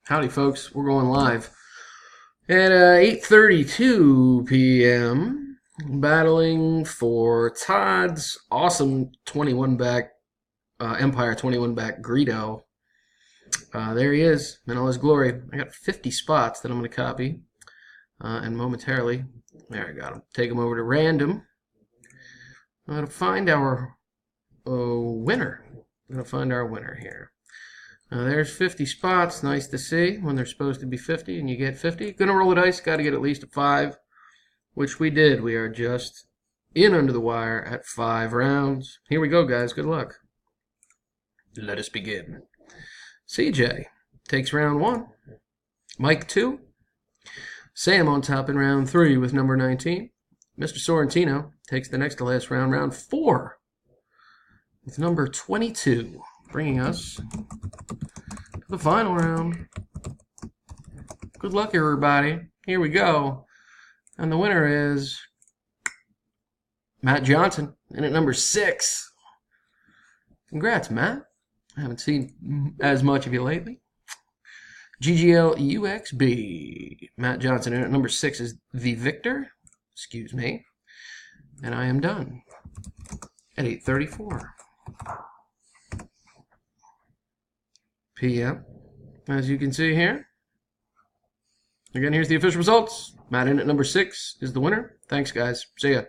Howdy, folks. We're going live at 8:32 p.m. Battling for Todd's awesome 21 back Empire 21 back Greedo. There he is in all his glory. I got 50 spots that I'm going to copy, and momentarily, there I got him. Take him over to random to find our winner. I'm going to find our winner here. There's 50 spots. Nice to see when they're supposed to be 50 and you get 50. Gonna roll the dice. Got to get at least a 5, which we did. We are just in under the wire at 5 rounds. Here we go, guys. Good luck. Let us begin. CJ takes round 1. Mike 2. Sam on top in round 3 with number 19. Mr. Sorrentino takes the next to last round, round 4, with number 22. Bringing us to the final round. Good luck, everybody. Here we go. And the winner is Matt Johnson, in at number 6. Congrats, Matt. I haven't seen as much of you lately. GGLUXB. Matt Johnson, in at number 6, is the victor. Excuse me. And I am done at 8:34 p.m. As you can see here. Again, here's the official results. Matt in at number 6 is the winner. Thanks, guys. See ya.